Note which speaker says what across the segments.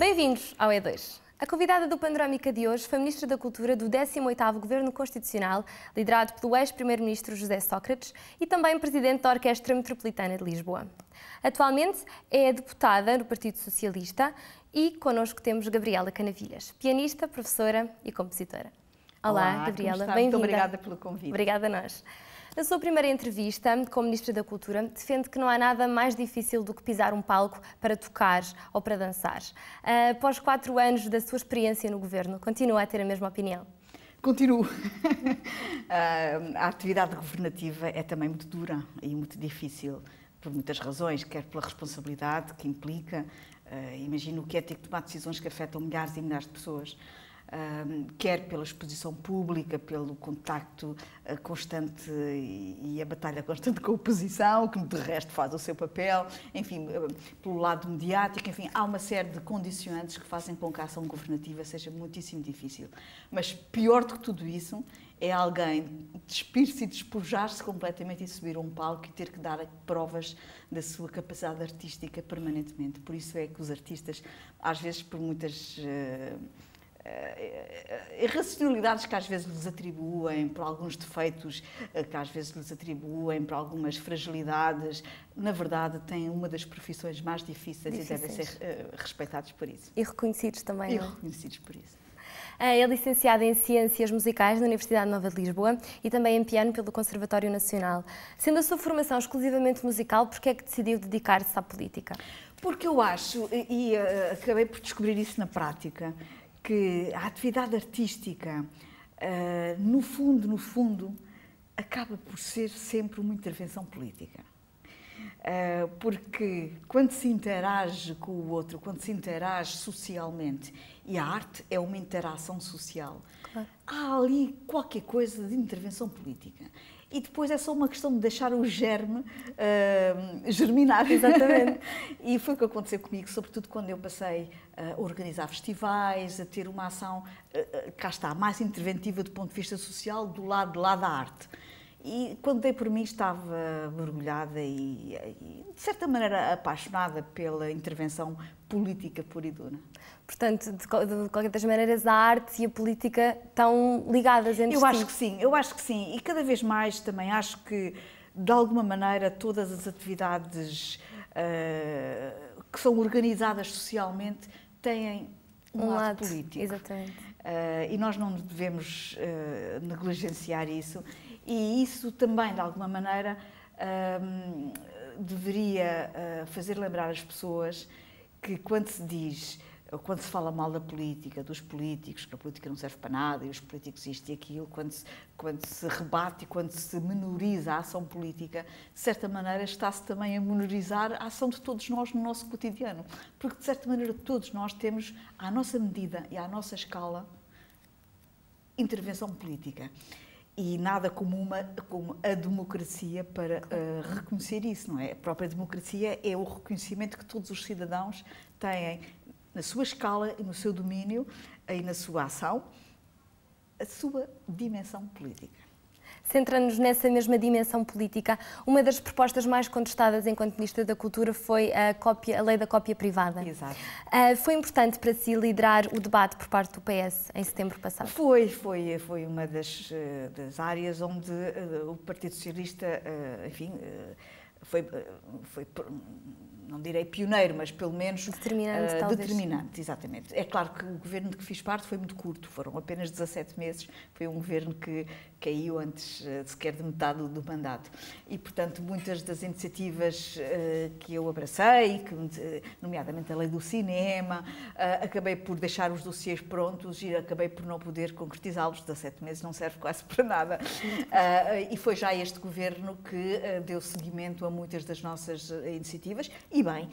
Speaker 1: Bem-vindos ao E2. A convidada do Panorâmica de hoje foi Ministra da Cultura do 18º Governo Constitucional, liderado pelo ex-Primeiro-Ministro José Sócrates e também Presidente da Orquestra Metropolitana de Lisboa. Atualmente é deputada do Partido Socialista e connosco temos Gabriela Canavilhas, pianista, professora e compositora. Olá, Gabriela, bem-vinda.
Speaker 2: Muito obrigada pelo convite.
Speaker 1: Obrigada a nós. Na sua primeira entrevista como Ministra da Cultura, defende que não há nada mais difícil do que pisar um palco para tocar ou para dançar. Após 4 anos da sua experiência no Governo, continua a ter a mesma opinião?
Speaker 2: Continuo. A atividade governativa é também muito dura e muito difícil, por muitas razões, quer pela responsabilidade que implica, imagino o que é ter que tomar decisões que afetam milhares e milhares de pessoas, quer pela exposição pública, pelo contacto constante e a batalha constante com a oposição, que de resto faz o seu papel, enfim, pelo lado mediático, enfim, há uma série de condicionantes que fazem com que a ação governativa seja muitíssimo difícil. Mas pior do que tudo isso é alguém despir-se e despojar-se completamente e subir a um palco e ter que dar provas da sua capacidade artística permanentemente. Por isso é que os artistas, às vezes por muitas irracionalidades que às vezes lhes atribuem, por alguns defeitos que às vezes lhes atribuem, por algumas fragilidades, na verdade têm uma das profissões mais difíceis e devem ser respeitados por isso.
Speaker 1: E reconhecidos também, não é?
Speaker 2: E reconhecidos por isso.
Speaker 1: É licenciada em Ciências Musicais na Universidade Nova de Lisboa e também em piano pelo Conservatório Nacional. Sendo a sua formação exclusivamente musical, por que é que decidiu dedicar-se à política?
Speaker 2: Porque eu acho, e acabei por descobrir isso na prática, que a atividade artística, no fundo, acaba por ser sempre uma intervenção política. Porque quando se interage com o outro, quando se interage socialmente, e a arte é uma interação social, claro, há ali qualquer coisa de intervenção política. E depois é só uma questão de deixar o germe germinar.
Speaker 1: Exatamente.
Speaker 2: E foi o que aconteceu comigo, sobretudo quando eu passei a organizar festivais, a ter uma ação, cá está, mais interventiva do ponto de vista social, do lado da arte. E quando dei por mim estava mergulhada e, de certa maneira, apaixonada pela intervenção política pura e dura.
Speaker 1: Portanto, de qualquer das maneiras, a arte e a política estão ligadas entre si.
Speaker 2: Eu acho que sim. E cada vez mais também acho que, de alguma maneira, todas as atividades que são organizadas socialmente têm um lado político.
Speaker 1: Exatamente.
Speaker 2: E nós não devemos negligenciar isso. E isso também, de alguma maneira, deveria fazer lembrar as pessoas que quando se diz, ou quando se fala mal da política, dos políticos, que a política não serve para nada, e os políticos isto e aquilo, quando se rebate e quando se menoriza a ação política, de certa maneira está-se também a menorizar a ação de todos nós no nosso cotidiano. Porque, de certa maneira, todos nós temos, à nossa medida e à nossa escala, intervenção política. E nada como a democracia para reconhecer isso, não é? A própria democracia é o reconhecimento que todos os cidadãos têm na sua escala e no seu domínio e na sua ação, a sua dimensão política.
Speaker 1: Centrando-nos nessa mesma dimensão política, uma das propostas mais contestadas enquanto Ministra da Cultura foi a lei da cópia privada.
Speaker 2: Exato.
Speaker 1: Foi importante para si liderar o debate por parte do PS em setembro passado?
Speaker 2: Foi uma das áreas onde o Partido Socialista, enfim, foi não direi pioneiro, mas pelo menos determinante, exatamente. É claro que o governo de que fiz parte foi muito curto, foram apenas 17 meses, foi um governo que caiu antes sequer de metade do mandato. E, portanto, muitas das iniciativas que eu abracei, nomeadamente a lei do cinema, acabei por deixar os dossiês prontos e acabei por não poder concretizá-los. 17 meses não serve quase para nada. E foi já este governo que deu seguimento a muitas das nossas iniciativas, e bem,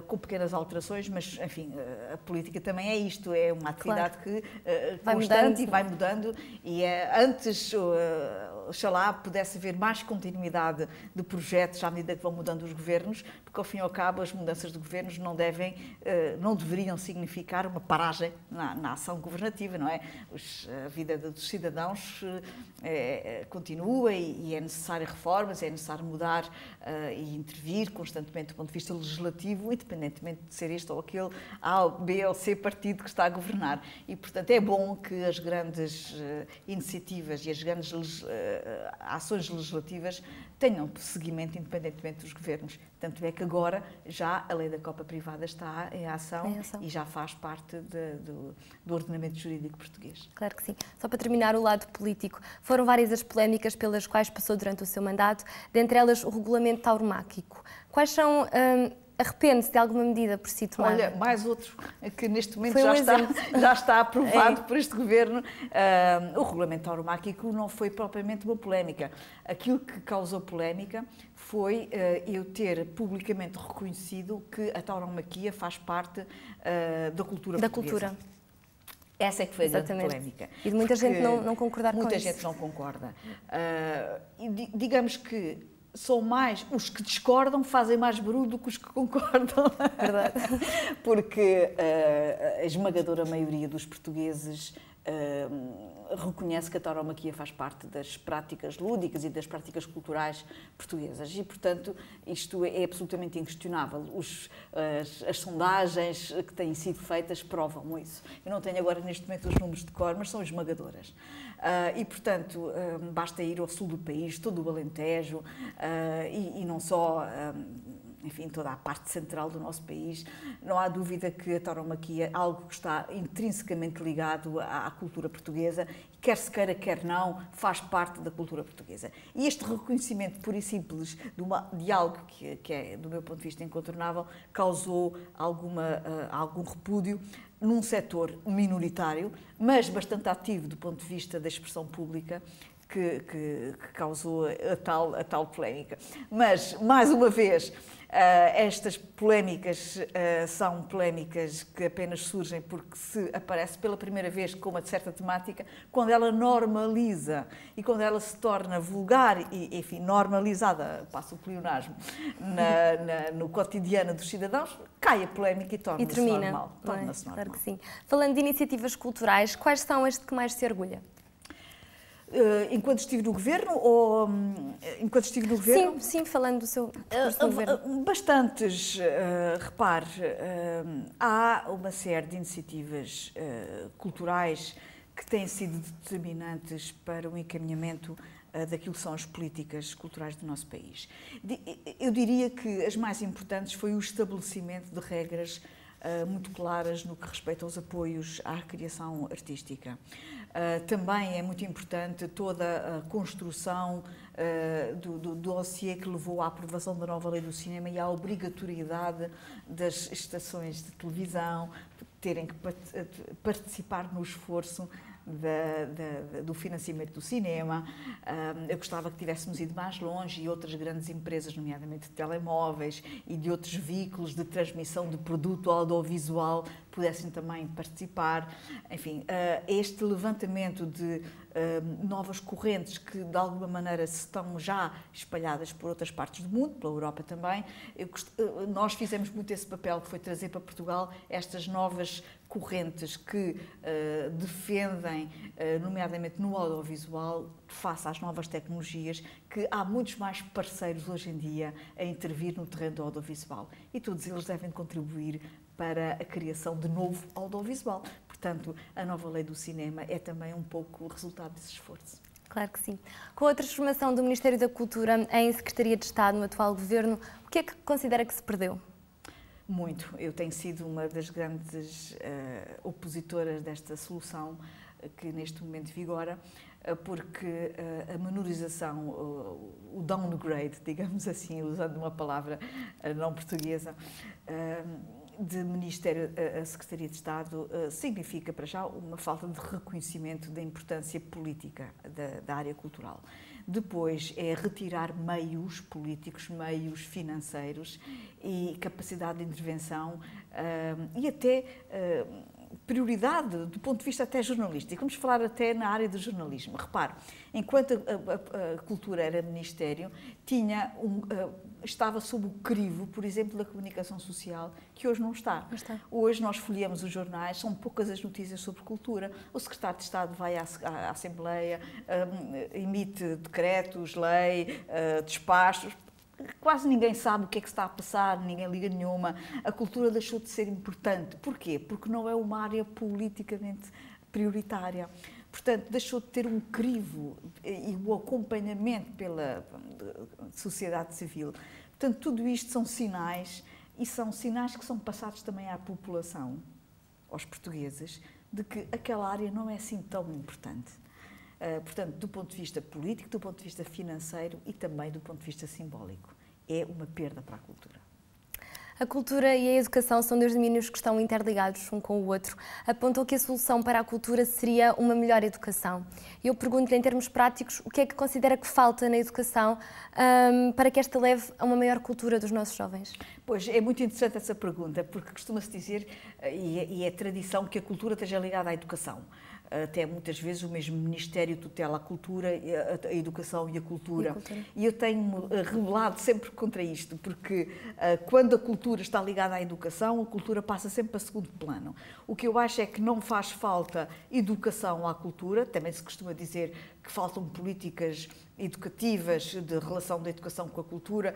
Speaker 2: com pequenas alterações, mas, enfim, a política também é isto, é uma atividade, claro, que
Speaker 1: vai
Speaker 2: constante
Speaker 1: mudando,
Speaker 2: e vai mudando, e antes oxalá pudesse haver mais continuidade de projetos à medida que vão mudando os governos, porque ao fim e ao cabo as mudanças de governos não deveriam significar uma paragem na ação governativa, não é? A vida dos cidadãos continua e é necessário reformas, é necessário mudar e intervir constantemente do ponto de vista legislativo, independentemente de ser este ou aquele A, B ou C partido que está a governar. E, portanto, é bom que as grandes iniciativas e as grandes ações legislativas tenham seguimento independentemente dos governos. Tanto é que agora já a lei da copa privada está em ação e já faz parte do ordenamento jurídico português.
Speaker 1: Claro que sim. Só para terminar o lado político, foram várias as polémicas pelas quais passou durante o seu mandato, dentre elas o regulamento tauromáquico. Quais são... Arrepende-se de alguma medida por si tomada?
Speaker 2: Olha, mais outro que neste momento já está aprovado por este governo. O regulamento tauromáquico não foi propriamente uma polémica. Aquilo que causou polémica foi eu ter publicamente reconhecido que a tauromaquia faz parte da cultura portuguesa. Da cultura. Essa é que foi a grande polémica.
Speaker 1: E de muita gente não concordar com isso.
Speaker 2: Muita gente não concorda. Digamos que são mais, os que discordam fazem mais barulho do que os que concordam.
Speaker 1: Verdade.
Speaker 2: Porque a esmagadora maioria dos portugueses reconhece que a tauromaquia faz parte das práticas lúdicas e das práticas culturais portuguesas e, portanto, isto é absolutamente inquestionável. As sondagens que têm sido feitas provam isso. Eu não tenho agora neste momento os números de cor, mas são esmagadoras. E, portanto, basta ir ao sul do país, todo o Alentejo, e não só... enfim, toda a parte central do nosso país, não há dúvida que a tauromaquia é algo que está intrinsecamente ligado à cultura portuguesa, quer se queira, quer não, faz parte da cultura portuguesa. E este reconhecimento puro e simples de algo que é, do meu ponto de vista, incontornável, causou algum repúdio num setor minoritário, mas bastante ativo do ponto de vista da expressão pública, que causou a tal polémica. Mas, mais uma vez, estas polémicas são polémicas que apenas surgem porque se aparece pela primeira vez com uma certa temática, quando ela normaliza e quando ela se torna vulgar e, enfim, normalizada, passa o pleonasmo, no cotidiano dos cidadãos, cai a polémica e torna-se normal. Torna-se normal.
Speaker 1: Claro que sim. Falando de iniciativas culturais, quais são as de que mais se orgulha?
Speaker 2: Enquanto estive no governo ou enquanto estive no governo?
Speaker 1: Sim, falando do seu percurso no governo.
Speaker 2: Bastantes, repare, há uma série de iniciativas culturais que têm sido determinantes para o encaminhamento daquilo que são as políticas culturais do nosso país. Eu diria que as mais importantes foi o estabelecimento de regras muito claras no que respeita aos apoios à criação artística. Também é muito importante toda a construção do dossiê que levou à aprovação da nova lei do cinema e à obrigatoriedade das estações de televisão terem que participar no esforço do financiamento do cinema. Eu gostava que tivéssemos ido mais longe e outras grandes empresas, nomeadamente de telemóveis e de outros veículos de transmissão de produto audiovisual, pudessem também participar. Enfim, este levantamento de novas correntes que, de alguma maneira, estão já espalhadas por outras partes do mundo, pela Europa também. Nós fizemos muito esse papel, que foi trazer para Portugal estas novas correntes que defendem, nomeadamente no audiovisual, face às novas tecnologias, que há muitos mais parceiros hoje em dia a intervir no terreno do audiovisual. E todos eles devem contribuir para a criação de novo audiovisual. Portanto, a nova lei do cinema é também um pouco o resultado desse esforço.
Speaker 1: Claro que sim. Com a transformação do Ministério da Cultura em Secretaria de Estado no atual governo, o que é que considera que se perdeu?
Speaker 2: Muito. Eu tenho sido uma das grandes opositoras desta solução que neste momento vigora, porque a menorização, o downgrade, digamos assim, usando uma palavra não portuguesa, de Ministério a Secretaria de Estado significa, para já, uma falta de reconhecimento da importância política da área cultural. Depois é retirar meios políticos, meios financeiros e capacidade de intervenção e até prioridade do ponto de vista até jornalístico. Vamos falar até na área do jornalismo. Repare, enquanto a cultura era ministério, estava sob o crivo, por exemplo, da comunicação social, que hoje não está. Hoje nós folheamos os jornais, são poucas as notícias sobre cultura. O secretário de Estado vai à Assembleia, emite decretos, lei, despachos. Quase ninguém sabe o que é que está a passar, ninguém liga nenhuma. A cultura deixou de ser importante. Porquê? Porque não é uma área politicamente prioritária. Portanto, deixou de ter um crivo e o acompanhamento pela sociedade civil. Portanto, tudo isto são sinais, e são sinais que são passados também à população, aos portugueses, de que aquela área não é assim tão importante. Portanto, do ponto de vista político, do ponto de vista financeiro e também do ponto de vista simbólico. É uma perda para a cultura.
Speaker 1: A cultura e a educação são dois domínios que estão interligados um com o outro. Apontam que a solução para a cultura seria uma melhor educação. Eu pergunto-lhe, em termos práticos, o que é que considera que falta na educação para que esta leve a uma maior cultura dos nossos jovens?
Speaker 2: Pois, é muito interessante essa pergunta, porque costuma-se dizer, e é tradição, que a cultura esteja ligada à educação. Até muitas vezes o mesmo Ministério tutela a cultura, a educação e a cultura. E eu tenho-me rebelado sempre contra isto, porque quando a cultura está ligada à educação, a cultura passa sempre para segundo plano. O que eu acho é que não faz falta educação à cultura, também se costuma dizer que faltam políticas educativas de relação da educação com a cultura.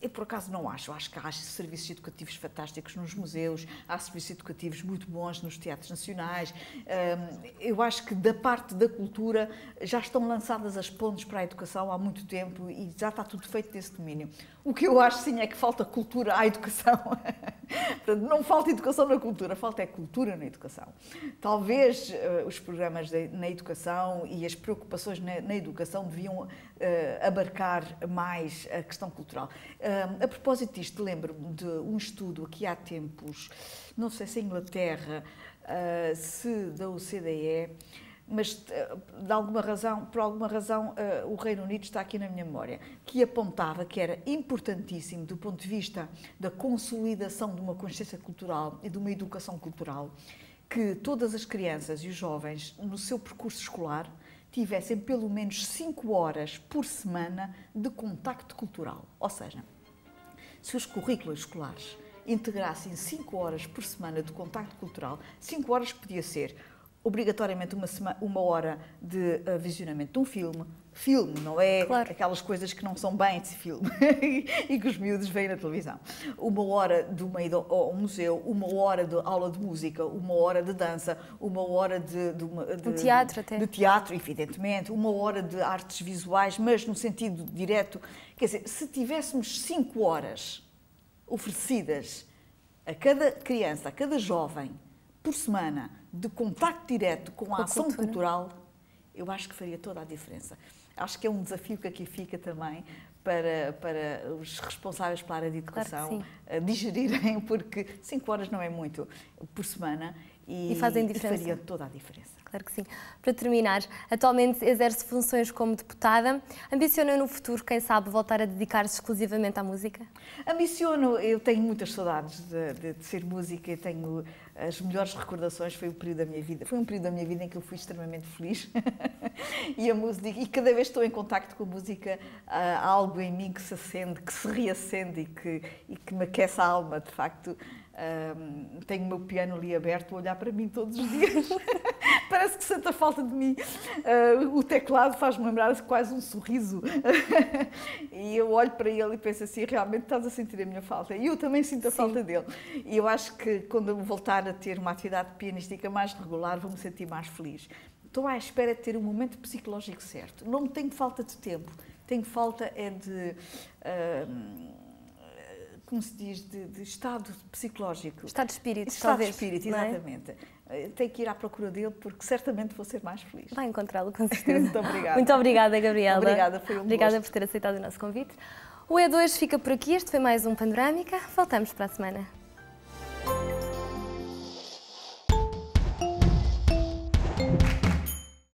Speaker 2: Eu, por acaso, não acho. Acho que há serviços educativos fantásticos nos museus, há serviços educativos muito bons nos teatros nacionais. Eu acho que, da parte da cultura, já estão lançadas as pontes para a educação há muito tempo e já está tudo feito nesse domínio. O que eu acho, sim, é que falta cultura à educação. Portanto, não falta educação na cultura, falta é cultura na educação. Talvez os programas na educação e as preocupações na educação deviam abarcar mais a questão cultural. A propósito disto, lembro-me de um estudo aqui há tempos, não sei se em Inglaterra, se da OCDE, mas por alguma razão o Reino Unido está aqui na minha memória, que apontava que era importantíssimo, do ponto de vista da consolidação de uma consciência cultural e de uma educação cultural, que todas as crianças e os jovens, no seu percurso escolar, tivessem pelo menos 5 horas por semana de contacto cultural. Ou seja, se os currículos escolares integrassem 5 horas por semana de contacto cultural, 5 horas podia ser obrigatoriamente uma hora de visionamento de um filme, não é? Claro. Aquelas coisas que não são bem de filme e que os miúdos veem na televisão. 1 hora de uma ida ao museu, 1 hora de aula de música, 1 hora de dança, 1 hora de
Speaker 1: teatro até.
Speaker 2: De teatro, evidentemente, 1 hora de artes visuais, mas no sentido direto. Quer dizer, se tivéssemos 5 horas oferecidas a cada criança, a cada jovem, por semana, de contacto direto com a ação cultural, eu acho que faria toda a diferença. Acho que é um desafio que aqui fica também para os responsáveis pela área de educação digerirem, porque 5 horas não é muito por semana e fazem diferença. Faria toda a diferença.
Speaker 1: Claro que sim. Para terminar, atualmente exerce funções como deputada. Ambiciona no futuro, quem sabe, voltar a dedicar-se exclusivamente à música?
Speaker 2: Ambiciono. Eu tenho muitas saudades de ser música. Tenho as melhores recordações. Foi um período da minha vida em que eu fui extremamente feliz. E a música, e cada vez que estou em contacto com a música, há algo em mim que se acende, que se reacende e que me aquece a alma, de facto. Tenho o meu piano ali aberto a olhar para mim todos os dias. Parece que sente a falta de mim. O teclado faz-me lembrar quase um sorriso. E eu olho para ele e penso assim, realmente estás a sentir a minha falta. E eu também sinto a falta dele. E eu acho que quando eu voltar a ter uma atividade pianística mais regular, vou-me sentir mais feliz. Estou à espera de ter um momento psicológico certo. Não tenho falta de tempo. Tenho falta de... como se diz, de estado psicológico.
Speaker 1: Estado de espírito,
Speaker 2: estado
Speaker 1: talvez.
Speaker 2: Estado de espírito, exatamente. Tenho que ir à procura dele, porque certamente vou ser mais feliz.
Speaker 1: Vai encontrá-lo, com certeza.
Speaker 2: Muito obrigada.
Speaker 1: Muito obrigada, Gabriela.
Speaker 2: Obrigada, foi um
Speaker 1: Obrigada
Speaker 2: gosto.
Speaker 1: por ter aceitado o nosso convite. O E2 fica por aqui. Este foi mais um Panorâmica. Voltamos para a semana.